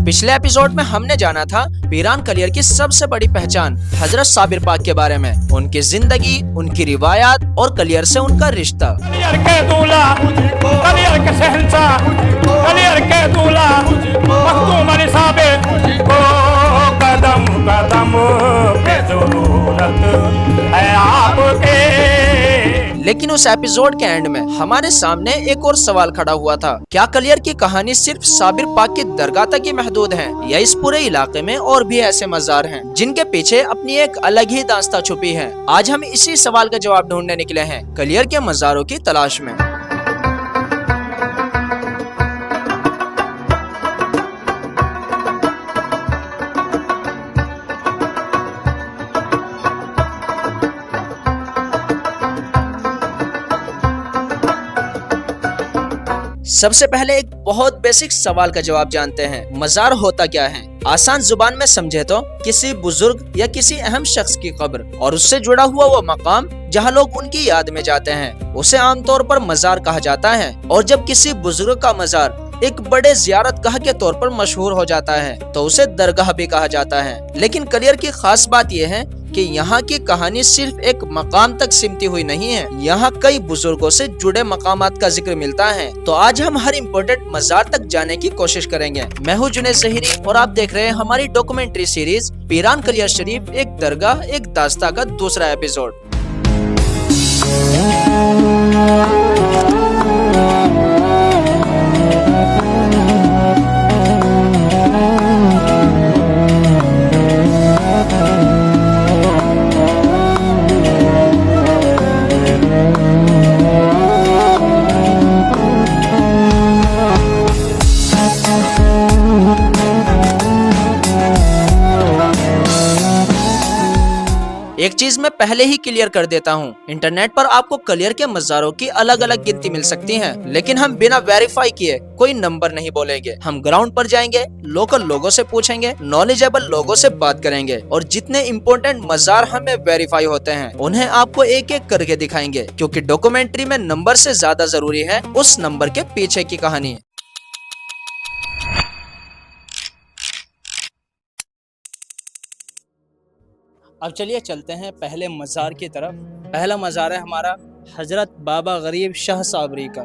पिछले एपिसोड में हमने जाना था पीरान कलियर की सबसे बड़ी पहचान हजरत साबिर पाक के बारे में, उनकी जिंदगी, उनकी रिवायात और कलियर से उनका रिश्ता। कलियर के दूल्हा, कलियर के शहंशाह, कलियर के दूल्हा, मखदूम अली साबिर, ओ कदम कदम पे जरूरत है आपके। लेकिन उस एपिसोड के एंड में हमारे सामने एक और सवाल खड़ा हुआ था, क्या कलियर की कहानी सिर्फ साबिर पाक की दरगाह तक ही महदूद है या इस पूरे इलाके में और भी ऐसे मजार हैं जिनके पीछे अपनी एक अलग ही दास्तां छुपी है। आज हम इसी सवाल का जवाब ढूंढने निकले हैं कलियर के मजारों की तलाश में। सबसे पहले एक बहुत बेसिक सवाल का जवाब जानते हैं, मजार होता क्या है? आसान जुबान में समझे तो किसी बुजुर्ग या किसी अहम शख्स की कब्र और उससे जुड़ा हुआ वो मकाम जहाँ लोग उनकी याद में जाते हैं, उसे आमतौर पर मजार कहा जाता है। और जब किसी बुजुर्ग का मजार एक बड़े जियारत गाह के तौर पर मशहूर हो जाता है तो उसे दरगाह भी कहा जाता है। लेकिन कलियर की खास बात यह है कि यहाँ की कहानी सिर्फ एक मकाम तक सिमटी हुई नहीं है, यहाँ कई बुजुर्गों से जुड़े मकामात का जिक्र मिलता है। तो आज हम हर इम्पोर्टेंट मजार तक जाने की कोशिश करेंगे। मैं हूँ जुनैद ज़हीरी और आप देख रहे हैं हमारी डॉक्यूमेंट्री सीरीज पीरान कलियर शरीफ, एक दरगाह एक दास्तां का दूसरा एपिसोड। एक चीज मैं पहले ही क्लियर कर देता हूँ, इंटरनेट पर आपको कलियर के मजारों की अलग अलग गिनती मिल सकती है, लेकिन हम बिना वेरीफाई किए कोई नंबर नहीं बोलेंगे। हम ग्राउंड पर जाएंगे, लोकल लोगों से पूछेंगे, नॉलेजेबल लोगों से बात करेंगे और जितने इम्पोर्टेंट मजार हमें वेरीफाई होते हैं उन्हें आपको एक एक करके दिखाएंगे, क्योंकि डॉक्यूमेंट्री में नंबर से ज्यादा जरूरी है उस नंबर के पीछे की कहानी। अब चलिए चलते हैं पहले मज़ार की तरफ। पहला मज़ार है हमारा हज़रत बाबा गरीब शाह साबरी का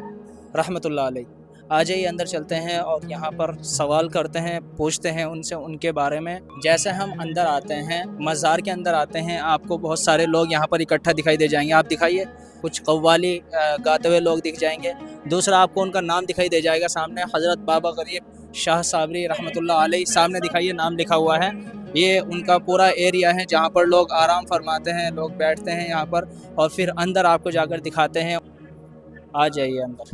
रहमतुल्लाह अलैह। आ जाइए अंदर चलते हैं और यहाँ पर सवाल करते हैं, पूछते हैं उनसे उनके बारे में। जैसे हम अंदर आते हैं, मज़ार के अंदर आते हैं, आपको बहुत सारे लोग यहाँ पर इकट्ठा दिखाई दे जाएंगे। आप दिखाइए, कुछ कव्वाली गाते हुए लोग दिख जाएंगे। दूसरा आपको उनका नाम दिखाई दे जाएगा सामने, हज़रत बाबा गरीब शाह साबरी रहमतुल्लाह अलैह सामने दिखाइए, नाम लिखा हुआ है। ये उनका पूरा एरिया है जहाँ पर लोग आराम फरमाते हैं, लोग बैठते हैं यहाँ पर। और फिर अंदर आपको जाकर दिखाते हैं। आ जाइए अंदर,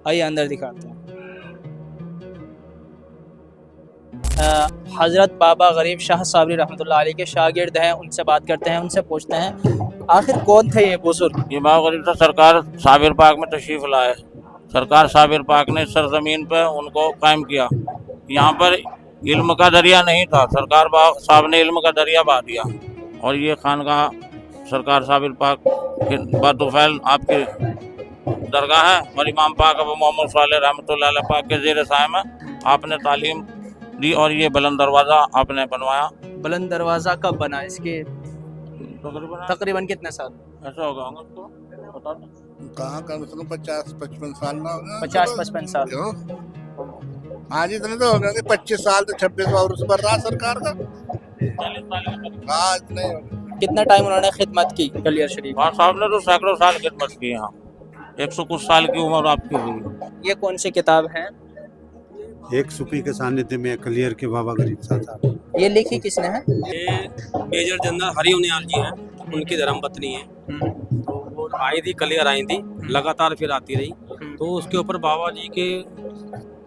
आइए अंदर दिखाते हैं। हज़रत बाबा गरीब शाह साबरी रहमतुल्लाह अलैह के शागिर्द हैं, उनसे बात करते हैं, उनसे पूछते हैं आखिर कौन थे ये बुजुर्ग? ये बाबा गरीब सरकार साबिर पाक में तशरीफ लाए। सरकार साबिर पाक ने सरजमीन पर उनको कायम किया। यहाँ पर इल्म का दरिया नहीं था, सरकार साहब ने इल्म का दरिया बहा दिया। और ये खानगाह सरकार साबिर पाक के बातुफैल आपके दरगाह है और इमाम पाक अबू मोहम्मद सालेह रहमतुल्लाह अलैह पाक के ज़ेर साए में आपने तालीम दी। और ये बुलंद दरवाज़ा आपने बनवाया। बुलंद दरवाज़ा कब बना? इसके तकरीबन कितने साल ऐसा होगा उसको बता दो। कहाँ कम से कम 50-55 साल ना होगा। 50-55 साल। आज इतने तो हो गए, 25 साल तो 26 वर्ष भर रहा सरकार का। आज नहीं होगा। कितना टाइम उन्होंने खिदमत की कलियर शरीफ? साहब ने तो सैकड़ों साल खिदमत की। यहाँ 100 कुछ साल की उम्र आपकी हुई। ये कौन सी किताब है? एक सूफी के सानिध्य में कलियर के बाबा गरीब शाह साहब। ये लिखी किसने है? ये मेजर जनरल हरि उनियाल जी हैं, उनकी धर्मपत्नी है। तो वो आई थी, कलियर आई थी, लगातार फिर आती रही। तो उसके ऊपर बाबा जी के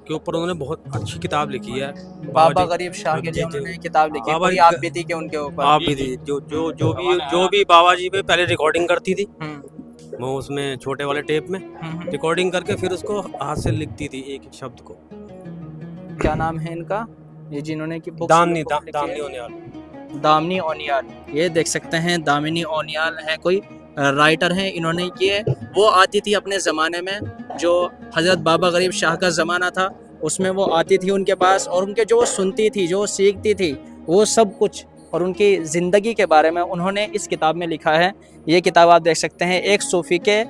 ऊपर उन्होंने बहुत अच्छी किताब लिखी है। बाबा गरीब शाह के लिए उन्होंने किताब लिखी है। बाबा कोई आप बीती के उनके ऊपर? आप भी थी जो भी बाबा जी पे पहले रिकॉर्डिंग करती थी, वो उसमें छोटे वाले टेप में रिकॉर्डिंग करके फिर उसको हाथ से लिखती थी एक एक शब्द को। क्या नाम है इनका? ये जिन्होंने की दामनी ओनियाल। दामनी ओनियाल, ये देख सकते हैं दामिनी ओनियाल है, कोई राइटर हैं। इन्होंने ये वो आती थी अपने ज़माने में, जो हज़रत बाबा गरीब शाह का ज़माना था, उसमें वो आती थी उनके पास, और उनके जो सुनती थी, जो सीखती थी, वो सब कुछ, और उनकी ज़िंदगी के बारे में उन्होंने इस किताब में लिखा है। ये किताब आप देख सकते हैं, एक सूफ़ी के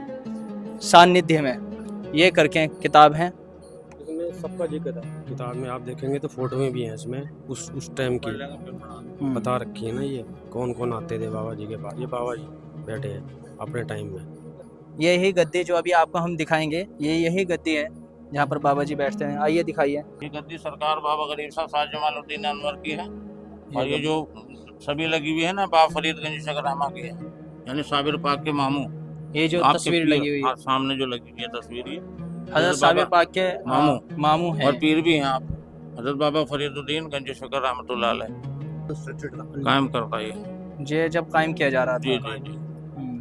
सानिध्य में, ये करके किताब है। इसमें सबका जिक्र है किताब में, आप देखेंगे तो फोटो में भी हैं इसमें उस टाइम की बता रखी है ना, ये कौन कौन आते थे बाबा जी के पास। ये बाबा जी बैठे हैं अपने टाइम में। यही गद्दी जो अभी आपको हम दिखाएंगे, ये यही गद्दी है जहाँ पर बाबा जी बैठते हैं। आइए दिखाइए। ये गद्दी सरकार बाबा गरीब शाह जमालुद्दीन अनवर की है, और ये जो सभी लगी हुई है ना बाबा फरीदगंज शकरामा की है, यानी साबिर पाक के मामू। ये जो आपके तस्वीर पीर- लगी हुई है, हाँ, सामने जो लगी हुई है तस्वीर, ये हजरत साबिर पाक के मामू हैं। और पीर भी हैं आप, हजरत बाबा फरीदुद्दीन गंज शकर रहमतुल्लाह अलैह कायम करता है ये जब कायम किया जा रहा था। जी जी जी।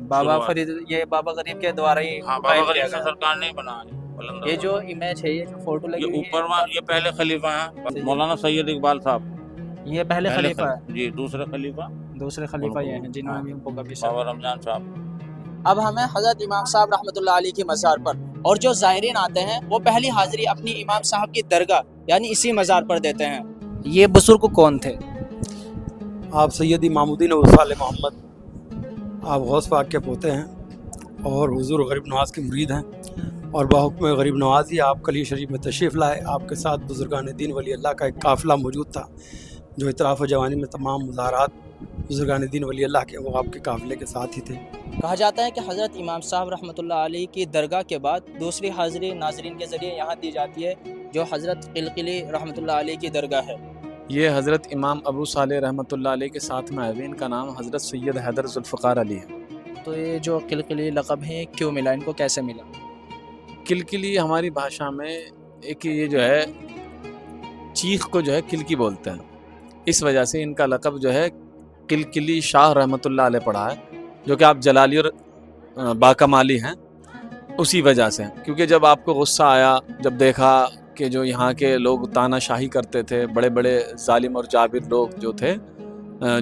बाबा शुरुआत। फरीद, ये बाबा गरीब के द्वारा ही हाँ, बाबा कायम गरीब किया शाह गया। सरकार ने बना है बुलंद। ये जो इमेज है, ये जो फोटो लगी ये हुई ऊपर वहाँ, ये पहले खलीफा हैं मौलाना सैयद इकबाल साहब, है, ये पहले खलीफा है। जी, दूसरे खलीफा दूसरे खलीफा ये हैं जिन्होंने भी उनको कभी बाबा रमजान साहब। अब हमें हजरत इमाम साहब रहमतुल्लाह अलैह की मज़ार पर, और जो ज़ायरीन आते हैं वो पहली हाज़िरी अपनी इमाम साहब की दरगाह यानी इसी मज़ार पर देते हैं। ये बुजुर्ग कौन थे? आप सैयद इमामुद्दीन वसाल मोहम्मद, आप गौस पाक के पोते हैं और हुजूर गरीब नवाज के मुरीद हैं, और बाहुक्म गरीब नवाजी आप कली शरीफ में तशरीफ़ लाए। आपके साथ बुजुर्गान दीन वली अल्लाह का एक काफ़िला मौजूद था, जो इतराफ़ जवानी में तमाम मुज़ाहरात बुजुर्गान दीन वली अल्लाह के वो आपके काफ़िले के साथ ही थे। कहा जाता है कि हज़रत इमाम साहब रहमतुल्लाह अलैह की दरगाह के बाद दूसरी हाज़िरी नाज़रीन के ज़रिए यहाँ दी जाती है, जो हज़रत क़िलक़िली रहमतुल्लाह अलैह की दरगाह है। ये हज़रत इमाम अबू सालेह रहमतुल्लाह अलैह के साथ में आए हुए, इनका नाम हज़रत सैयद हैदर ज़ुल्फ़िकार अली है। तो ये जो क़िलक़िली लक़ब है क्यों मिला, इनको कैसे मिला? किलकिली हमारी भाषा में एक ये जो है चीख को जो है किलकी बोलते हैं, इस वजह से इनका लक़ब जो है किलकिली शाह रहमतुल्लाह अलैह पड़ा है, जो कि आप जलाली और बाकमाली हैं उसी वजह से। क्योंकि जब आपको गुस्सा आया, जब देखा कि जो यहाँ के लोग तानाशाही करते थे, बड़े बड़े जालिम और जाबिर लोग जो थे,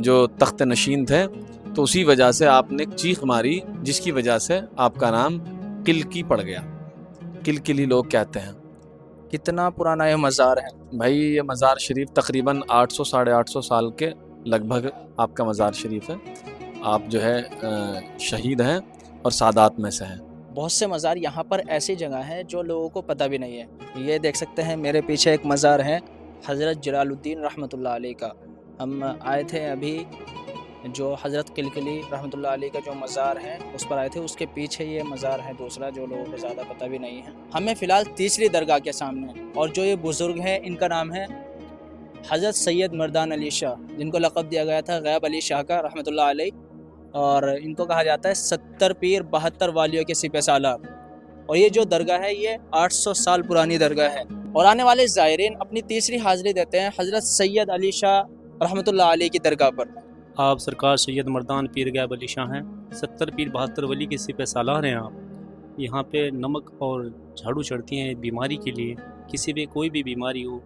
जो तख्त नशीन थे, तो उसी वजह से आपने एक चीख मारी, जिसकी वजह से आपका नाम किलकी पड़ गया। किलकिली लोग कहते हैं। कितना पुराना ये मज़ार है? भाई ये मज़ार शरीफ तकरीबन 800 साढ़े 800 साल के लगभग आपका मज़ार शरीफ है। आप जो है शहीद हैं और सादात में से हैं। बहुत से मज़ार यहाँ पर ऐसी जगह है जो लोगों को पता भी नहीं है। ये देख सकते हैं मेरे पीछे एक मज़ार है हज़रत जलालुद्दीन रहमतुल्लाह अलैह का। हम आए थे अभी, जो हज़रत क़िलक़िली रहमतुल्लाह अलैह का जो मज़ार है उस पर आए थे। उसके पीछे ये मज़ार है दूसरा, जो लोगों को ज़्यादा पता भी नहीं है। हमें फ़िलहाल तीसरी दरगाह के सामने, और जो ये बुज़ुर्ग है इनका नाम है हज़रत सैयद मर्दान अली शाह, जिनको लक़ब दिया गया था गैब अली शाह का रहमतुल्लाह अलैह, और इनको कहा जाता है 70 पीर 72 वालियों के सिपह सालार। और ये जो दरगाह है ये 800 साल पुरानी दरगाह है। और आने वाले ज़ायरीन अपनी तीसरी हाज़िरी देते हैं हज़रत सैयद अली शाह रहमतुल्लाह अलैह की दरगाह पर। आप सरकार सैयद मर्दान पीर गैब अली शाह हैं, 70 पीर 72 वली के सिपह सालार हैं आप। यहाँ पे नमक और झाड़ू चढ़ती हैं बीमारी के लिए। किसी भी कोई भी बीमारी हो,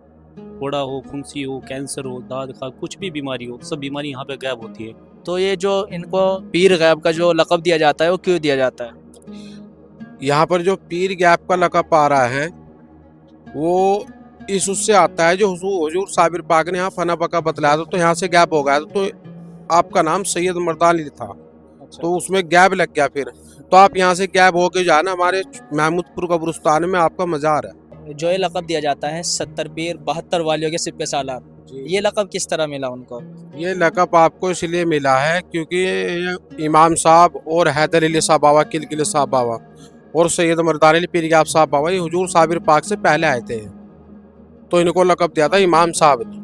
फोड़ा हो, फुंसी हो, कैंसर हो, दाद खा, कुछ भी बीमारी हो, सब बीमारी यहाँ पे गैब होती है। तो ये जो इनको पीर गैब का जो लक़ब दिया जाता है वो क्यों दिया जाता है? यहाँ पर जो पीर गैब का लक़ब आ रहा है वो इस उससे आता है, जो हुजूर साबिर पाक ने यहाँ फना बका बतलाया था, तो यहाँ से गैब हो गया, तो आपका नाम सैयद मर्दान अली था। अच्छा। तो उसमें गैब लग गया, फिर तो आप यहाँ से गैब होके जो है ना, हमारे महमूदपुर कब्रिस्तान में आपका मज़ार है। जो ये लक़ब दिया जाता है 70 पीर 72 वालियों के सिपह सालार, ये लक़ब किस तरह मिला उनको? ये लक़ब आपको इसलिए मिला है क्योंकि इमाम साहब और हैदर अली साहब बाबा, क़िलक़िली साहब बाबा और सैयद मर्दान अली पीर गैब साहब बाबा, ये हुजूर साबिर पाक से पहले आए थे, तो इनको लक़ब दिया था इमाम साहब ने,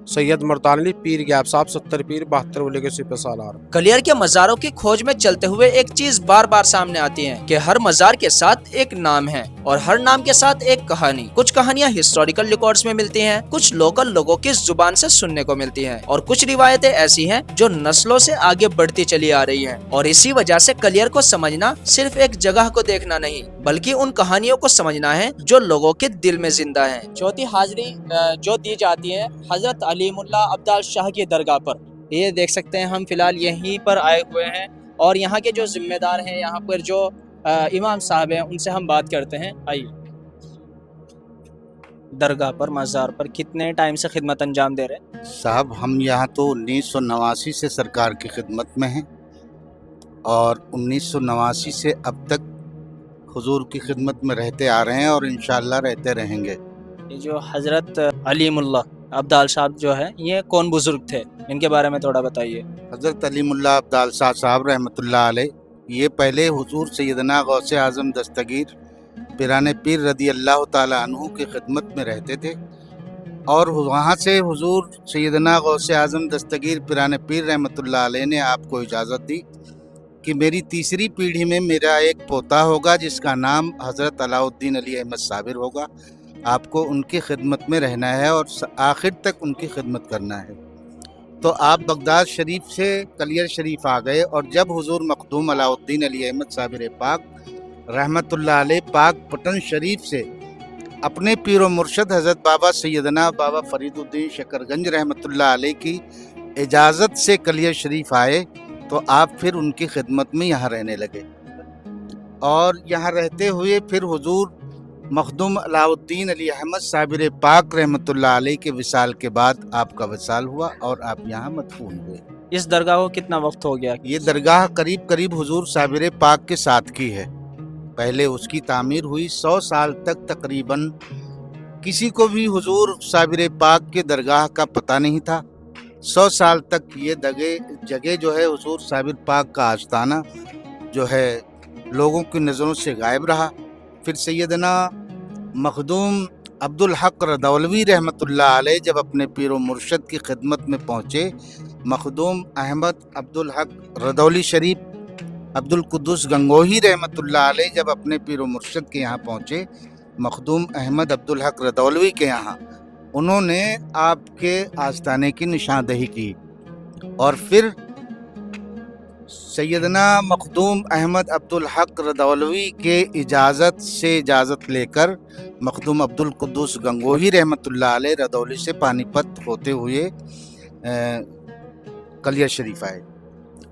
सैयद मर्दान अली पीर गैब साहब 70 पीर 72 वली के सिपह सालार। ग्वालियर के मज़ारों की खोज में चलते हुए एक चीज बार बार सामने आती है कि हर मज़ार के साथ एक नाम है और हर नाम के साथ एक कहानी। कुछ कहानियां हिस्टोरिकल रिकॉर्ड्स में मिलती हैं, कुछ लोकल लोगों की जुबान से सुनने को मिलती हैं, और कुछ रिवायतें ऐसी हैं जो नस्लों से आगे बढ़ती चली आ रही हैं। और इसी वजह से ग्वालियर को समझना सिर्फ एक जगह को देखना नहीं, बल्कि उन कहानियों को समझना है जो लोगों के दिल में जिंदा है। चौथी हाजिरी जो दी जाती है हजरत अलीमुल्ला अब्दाल शाह की दरगाह पर। ये देख सकते हैं हम फिलहाल यहीं पर आए हुए हैं, और यहाँ के जो जिम्मेदार हैं, यहाँ पर जो इमाम साहब हैं, उनसे हम बात करते हैं। आइए। दरगाह पर, मज़ार पर कितने टाइम से खिदमत अंजाम दे रहे हैं? साहब हम यहाँ तो 1989 से सरकार की खिदमत में हैं और 1989 से अब तक हुजूर की खिदमत में रहते आ रहे हैं और इंशाअल्लाह रहते रहेंगे। ये जो हज़रत अलीमुल्लाह अब्दाल साहब जो है, ये कौन बुजुर्ग थे, इनके बारे में थोड़ा बताइए। हज़रत अलीमुल्लाह अब्दाल शाह साहब रहमतुल्लाह अलैह, ये पहले हुजूर सैयदना गौसे आज़म दस्तगीर पिराने पीर रदी अल्लाह ताला अन्हु की खिदमत में रहते थे और वहाँ से हुजूर सैयदना गौसे आज़म दस्तगीर पिराने पीर रहमतुल्लाह अलैह ने आपको इजाज़त दी कि मेरी तीसरी पीढ़ी में मेरा एक पोता होगा जिसका नाम हज़रत अलाउद्दीन अली अहमद साबिर होगा। आपको उनकी खिदमत में रहना है और आखिर तक उनकी खिदमत करना है। तो आप बगदाद शरीफ से कलियर शरीफ आ गए और जब हुजूर मखदूम अलाउद्दीन अली अहमद साबिर पाक रहमतुल्लाह अलैह पाक पटन शरीफ से अपने पीर व मुर्शद हज़रत बाबा सैयदना बाबा फरीदुद्दीन शकरगंज रहमतुल्लाह अलैह की इजाज़त से कलियर शरीफ आए तो आप फिर उनकी खिदमत में यहाँ रहने लगे और यहाँ रहते हुए फिर हुजूर मखदूम अलाउद्दीन अली अहमद साबिर पाक रहमतुल्लाह अलैह के विसाल के बाद आपका विसाल हुआ और आप यहाँ मदफून हुए। इस दरगाह को कितना वक्त हो गया? ये दरगाह करीब करीब हुजूर साबिर पाक के साथ की है। पहले उसकी तामीर हुई 100 साल तक तकरीबन किसी को भी हुजूर साबिर पाक के दरगाह का पता नहीं था। 100 साल तक ये जगह जो है हुजूर साबिर पाक का आस्ताना जो है लोगों की नज़रों से गायब रहा। फिर सैयदना मखदूम अब्दुल हक रदौलवी रहमतुल्लाह अलैह जब अपने पीर व मुर्शद की खिदमत में पहुँचे, मखदूम अहमद अब्दुल हक रदौली शरीफ अब्दुल कुद्दूस गंगोही रहमतुल्लाह अलैह जब अपने पीर व मुर्शद के यहाँ पहुँचे, मखदूम अहमद अब्दुल हक रदौलवी के यहाँ, उन्होंने आपके आस्ताने की निशानदही की और फिर सैयदना मखदूम अहमद अब्दुल हक रदौलवी के इजाज़त लेकर मखदूम अब्दुल कुद्दूस गंगोही रहमतुल्लाह अलैह रदौली से पानीपत होते हुए कलियर शरीफ आए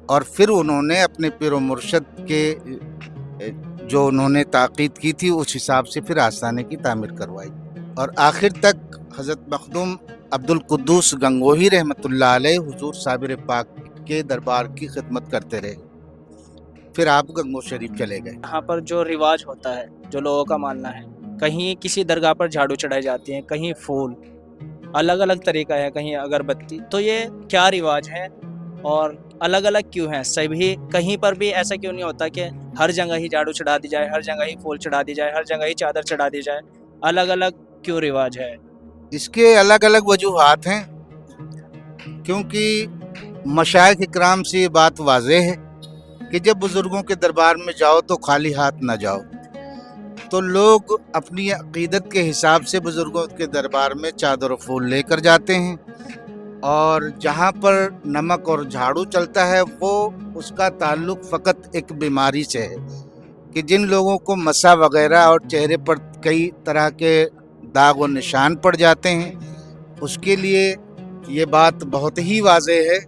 और फिर उन्होंने अपने पीर व मुर्शद के जो उन्होंने ताक़ीद की थी उस हिसाब से फिर आस्ताने की तामीर करवाई और आखिर तक हज़रत मखदूम अब्दुल कुद्दूस गंगोही रहमतुल्लाह अलैह हुजूर साबिर पाक के दरबार की खिदमत करते रहे। फिर आप गंगो शरीफ चले गए। यहाँ पर जो रिवाज होता है, जो लोगों का मानना है, कहीं किसी दरगाह पर झाड़ू चढ़ाई जाती है, कहीं फूल, अलग अलग तरीका है, कहीं अगरबत्ती, तो ये क्या रिवाज है और अलग अलग क्यों है? सभी कहीं पर भी ऐसा क्यों नहीं होता कि हर जगह ही झाड़ू चढ़ा दी जाए, हर जगह ही फूल चढ़ा दी जाए, हर जगह ही चादर चढ़ा दी जाए? अलग अलग क्यों रिवाज है? इसके अलग अलग वजूहात हैं, क्योंकि मशाइख इकराम से ये बात वाज़ेह है कि जब बुज़ुर्गों के दरबार में जाओ तो खाली हाथ ना जाओ। तो लोग अपनी अक़ीदत के हिसाब से बुज़ुर्गों के दरबार में चादर और फूल लेकर जाते हैं और जहाँ पर नमक और झाड़ू चलता है वो उसका ताल्लुक़ फ़कत एक बीमारी से है कि जिन लोगों को मसा वग़ैरह और चेहरे पर कई तरह के दाग और निशान पड़ जाते हैं, उसके लिए ये बात बहुत ही वाज़ेह है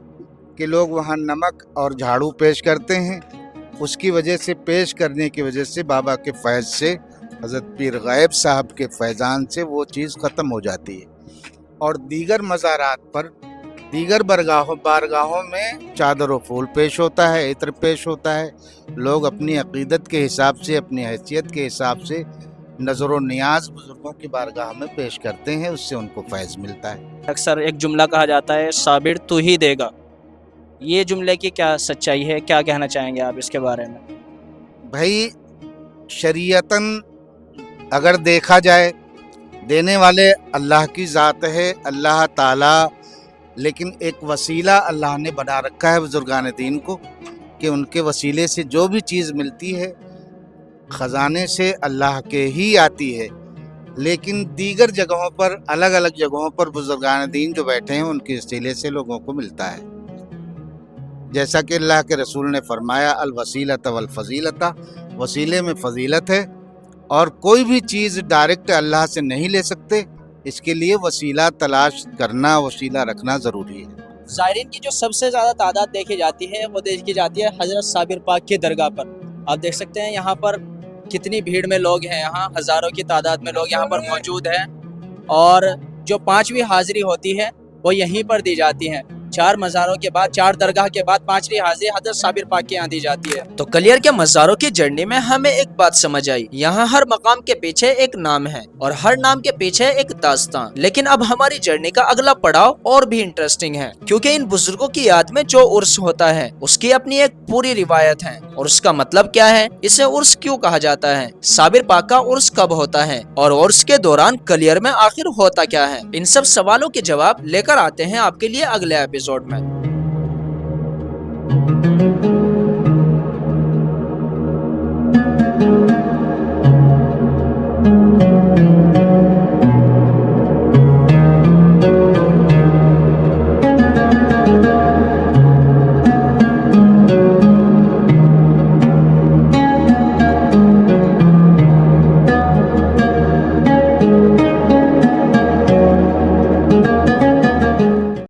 कि लोग वहाँ नमक और झाड़ू पेश करते हैं। उसकी वजह से पेश करने की वजह से बाबा के फैज़ से, हज़रत पीर गायब साहब के फैज़ान से वो चीज़ ख़त्म हो जाती है और दीगर मज़ारात पर, दीगर बारगाहों में चादर व फूल पेश होता है, इत्र पेश होता है। लोग अपनी अक़ीदत के हिसाब से, अपनी हैसियत के हिसाब से नज़र व नियाज़ बुज़ुर्गों की बारगाह में पेश करते हैं, उससे उनको फैज़ मिलता है। अक्सर एक जुमला कहा जाता है, साबिर तू ही देगा। ये जुमले की क्या सच्चाई है, क्या कहना चाहेंगे आप इसके बारे में? भाई शरीयतन अगर देखा जाए, देने वाले अल्लाह की ज़ात है, अल्लाह ताला, लेकिन एक वसीला अल्लाह ने बना रखा है बुज़ुर्गान दीन को कि उनके वसीले से जो भी चीज़ मिलती है ख़जाने से अल्लाह के ही आती है। लेकिन दीगर जगहों पर, अलग अलग जगहों पर बुज़ुर्गान दीन जो बैठे हैं उनके वसीले से लोगों को मिलता है। जैसा कि अल्लाह के रसूल ने फरमाया, अल वसीलत वल फजीलता, वसीले में फजीलत है और कोई भी चीज़ डायरेक्ट अल्लाह से नहीं ले सकते, इसके लिए वसीला तलाश करना, वसीला रखना ज़रूरी है। ज़ायरीन की जो सबसे ज़्यादा तादाद देखी जाती है वो देखी जाती है हज़रत साबिर पाक की दरगाह पर। आप देख सकते हैं यहाँ पर कितनी भीड़ में लोग हैं, यहाँ हज़ारों की तादाद में लोग यहाँ पर मौजूद हैं और जो 5वीं हाजिरी होती है वो यहीं पर दी जाती है। 4 मज़ारों के बाद, 4 दरगाह के बाद 5वीं हाजिरी हज़रत साबिर पाक के यहाँ दी जाती है। तो कलियर के मज़ारों की जर्नी में हमें एक बात समझ आई, यहाँ हर मकाम के पीछे एक नाम है और हर नाम के पीछे एक दास्तान। लेकिन अब हमारी जर्नी का अगला पड़ाव और भी इंटरेस्टिंग है, क्योंकि इन बुजुर्गों की याद में जो उर्स होता है उसकी अपनी एक पूरी रिवायत है। और उसका मतलब क्या है, इसे उर्स क्यों कहा जाता है, साबिर पाक का उर्स कब होता है और उर्स के दौरान कलियर में आखिर होता क्या है, इन सब सवालों के जवाब लेकर आते हैं आपके लिए अगले एपिसोड में।